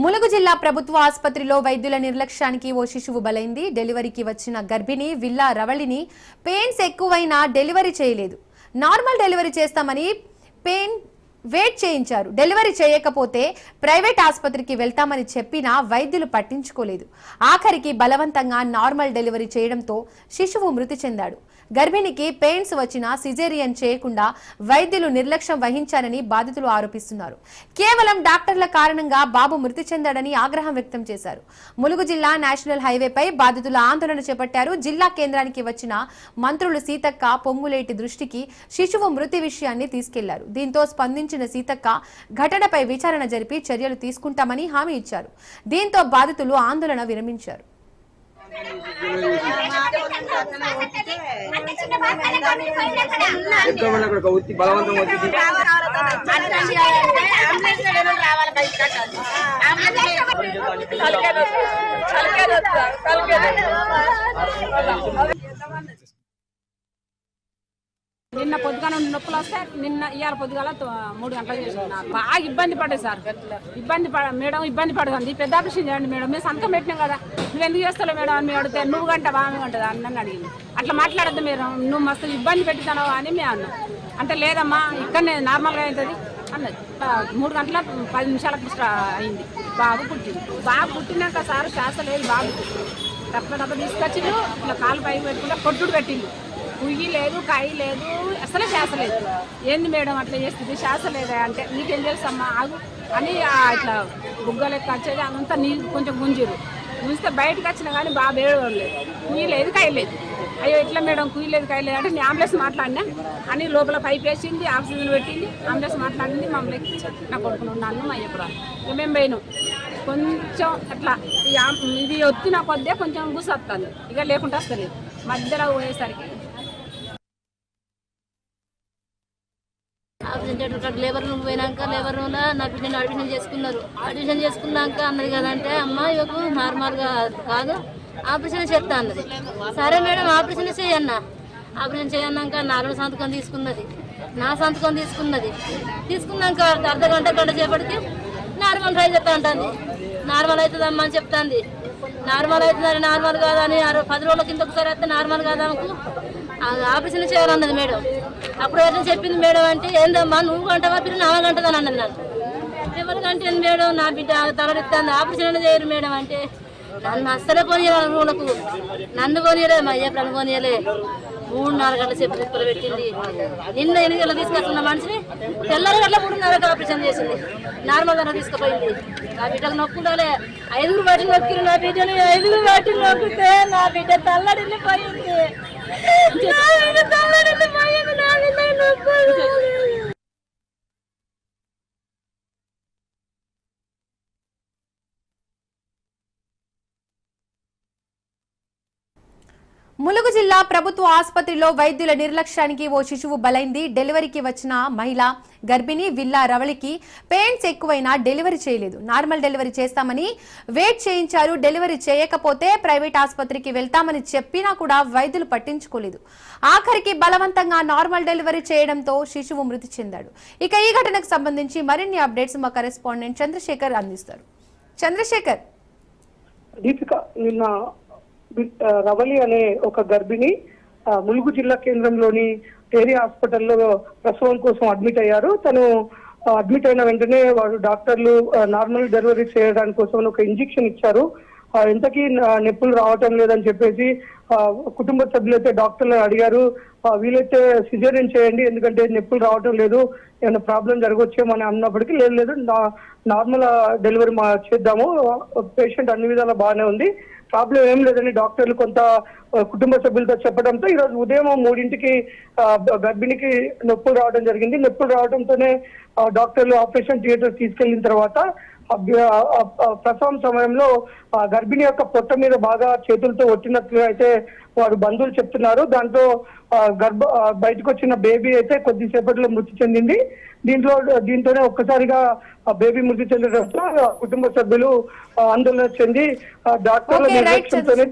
ములుగు జిల్లా ప్రభుత్వ ఆసుపత్రిలో వైద్యుల నిర్లక్ష్యానికి ఓ శిశువు బలైంది. డెలివరీకి వచ్చిన గర్భిణి విల్లా రవళిని పెయిన్స్ ఎక్కువైనా డెలివరీ చేయలేదు. నార్మల్ డెలివరీ చేస్తామని వెయిట్ చేయించారు. డెలివరీ చేయకపోతే ప్రైవేట్ ఆసుపత్రికి వెళ్తామని చెప్పినా వైద్యులు పట్టించుకోలేదు. ఆఖరికి బలవంతంగా నార్మల్ డెలివరీ చేయడంతో శిశువు మృతి చెందాడు. గర్భిణికి పెయిన్స్ వచ్చినా సిజేరియన్ చేయకుండా వైద్యులు నిర్లక్ష్యం వహించారని బాధితులు ఆరోపిస్తున్నారు. కేవలం డాక్టర్ల కారణంగా బాబు మృతి చెందాడని ఆగ్రహం వ్యక్తం చేశారు. ములుగు జిల్లా నేషనల్ హైవేపై బాధితులు ఆందోళన చేపట్టారు. జిల్లా కేంద్రానికి వచ్చిన మంత్రులు సీతక్క, పొంగులేటి దృష్టికి శిశువు మృతి విషయాన్ని తీసుకెళ్లారు. దీంతో స్పందించిన సీతక్క ఘటనపై విచారణ జరిపి చర్యలు తీసుకుంటామని హామీ ఇచ్చారు. దీంతో బాధితులు ఆందోళన విరమించారు. నిన్న పొద్దుగాల నొప్పులు వస్తే ఇవాళ పొద్దుగాల 3 గంటలకు చేసిన బాగా ఇబ్బంది పడ్డాయి సార్. మేడం ఇబ్బంది పడుతుంది, పెద్ద ఆపరేషన్ చేయండి మేడం, మేము సంతకం పెట్టినాం కదా, నువ్వు ఎందుకు చేస్తావు మేడం అని మేము అడిగితే నువ్వు గంట బాగా ఉంటుంది అని నన్ను అడిగింది. అట్లా మాట్లాడద్దు మేడం, నువ్వు మస్తు ఇబ్బంది పెట్టుతావు అని మేము అన్నాం. అంటే లేదమ్మా ఇక్కడనే నార్మల్గా అవుతుంది అన్నది. 3 గంటల 10 నిమిషాలకు అయింది. బాబు పుట్టినాక సార్ శ్వాస లేదు బాబుకు. డబ్బ తీసుకొచ్చిండు, ఇట్లా కాలు పైకి పెట్టుకుంటే కొట్టుడు పెట్టిండు. పుయ్యి లేదు, కాయి లేదు, అసలే శ్వాస లేదు. ఏంది మేడం అట్లా చేస్తుంది, శ్వాస లేదా అంటే నీకేం తెలుసమ్మా ఆగు అని ఇట్లా బుగ్గలు ఎక్క వచ్చేది అంతా నీళ్ళు కొంచెం గుంజిస్తే బయటకు వచ్చినా కానీ బాగా ఏడవలేదు. కుయ్యి లేదు, కాయి లేదు. అయ్యో ఎట్లా మేడం కుయ్యి లేదు, కాయి లేదు అంటే నేను అంబులెన్స్ మాట్లాడినా అని లోపల పైప్ వేసింది, ఆక్సిజన్ పెట్టింది, అంబులెన్స్ మాట్లాడింది, మమ్మల్ని ఎక్కించారు. నా కొడుకుని ఉన్నాను మా అయ్యప్పుడు ఇక మేము పోయినాం. కొంచెం అట్లా ఇది వచ్చిన కొద్దే కొంచెం గుసొస్తుంది, ఇక లేకుండా వస్తలేదు. మధ్యలో పోయేసరికి లేబర్ రూమ్ పోయినాక లేబర్ రూమ్లో నా బిడ్డను అడ్మిషన్ చేసుకున్నారు. అడ్మిషన్ చేసుకున్నాక అన్నది కదంటే అమ్మ ఇవకు నార్మల్గా కాదు ఆపరేషన్ చేస్తా అన్నది. సరే మేడం ఆపరేషన్ చేయన్నా. ఆపరేషన్ చేయన్నాక నార్మల్ సంతకం తీసుకున్నది, నా సంతకం తీసుకున్నాక గంట చేపటికి నార్మల్ ట్రై చేస్తా అంటుంది. నార్మల్ అవుతుందమ్మా అని చెప్తాంది. నార్మల్ అవుతుందని నార్మల్ కాదని 10 రోజుల కింద ఒకసారి వస్తే నార్మల్ కాదా ఆపరేషన్ చేయాలన్నది మేడం. అప్పుడు ఏదైనా చెప్పింది మేడం అంటే ఏందమ్మా నువ్వు గంటవా పిల్లలు 4 గంటదని అన్నది. నన్ను ఎవరికంటే మేడం నా బిడ్డ తలరెత్తాంది ఆపరేషన్ అనేది చేయరు మేడం అంటే నన్ను అస్సలే పోనీయాలి. రూలకు నన్ను పోనీయలే, మా అయ్యప్పుడు పోనీయలే. 3-4 గంటల సేపు తిప్పలు పెట్టింది. నిన్న 8 గంటలు తీసుకొస్తున్న మనిషిని తెల్లారి గంటల 3:30 ఆపరేషన్ చేసింది. నార్మల్ గా తీసుకుపోయింది. నా బిడ్డకు నొప్పుండాలి. 5 బాటిల్ నొక్కిరు నా బిడ్డని. 5 బాటిల్ నొక్కితే నా బిడ్డ తల్లడిల్లిపోయింది. ములుగు జిల్లా ప్రభుత్వ ఆసుపత్రిలో వైద్యుల నిర్లక్ష్యానికి ఓ శిశువు బలైంది. డెలివరీకి వచ్చిన మహిళ గర్భిణి విల్లా రవళికి పెయిన్స్ ఎక్కువైనా డెలివరీ చేయలేదు. నార్మల్ డెలివరీ చేస్తామని వెయిట్ చేయించారు. డెలివరీ చేయకపోతే ప్రైవేట్ ఆసుపత్రికి వెళ్తామని చెప్పినా కూడా వైద్యులు పట్టించుకోలేదు. ఆఖరికి బలవంతంగా నార్మల్ డెలివరీ చేయడంతో శిశువు మృతి చెందాడు. ఇక ఈ ఘటనకు సంబంధించి మరిన్ని అప్డేట్స్ మా కరెస్పాండెంట్ చంద్రశేఖర్ అందిస్తారు. చంద్రశేఖర్, రవళి అనే ఒక గర్భిణి ములుగు జిల్లా కేంద్రంలోని ఏరియా హాస్పిటల్లో ప్రసవం కోసం అడ్మిట్ అయ్యారు. తను అడ్మిట్ అయిన వెంటనే వారు డాక్టర్లు నార్మల్ డెలివరీ చేయడానికి కోసం ఒక ఇంజెక్షన్ ఇచ్చారు. ఎంతకీ నొప్పులు రావటం లేదని చెప్పేసి కుటుంబ సభ్యులైతే డాక్టర్లు అడిగారు. వీలైతే సిజేరియన్ చేయండి, ఎందుకంటే నొప్పులు రావటం లేదు, ఏమైనా ప్రాబ్లం జరగవచ్చేమని అన్నప్పటికీ లేదు నార్మల్ డెలివరీ చేద్దాము, పేషెంట్ అన్ని విధాలా బాగానే ఉంది, ప్రాబ్లం ఏం లేదని డాక్టర్లు కొంత కుటుంబ సభ్యులతో చెప్పడంతో ఈరోజు ఉదయం 3ంటికి గర్భిణికి నొప్పులు రావడం జరిగింది. నొప్పులు రావడంతోనే డాక్టర్లు ఆపరేషన్ థియేటర్ తీసుకెళ్లిన తర్వాత ప్రసవం సమయంలో గర్భిణి యొక్క పొట్ట మీద బాగా చేతులతో ఒట్టినట్లుగా అయితే వారు బంధువులు చెప్తున్నారు. దాంతో బయటకు వచ్చిన బేబీ అయితే కొద్దిసేపట్లో మృతి చెందింది. దీంతోనే ఒక్కసారిగా బేబీ మృతి చెందడంతో కుటుంబ సభ్యులు ఆందోళన చెంది డాక్టర్ల నిర్లక్ష్యంతోనే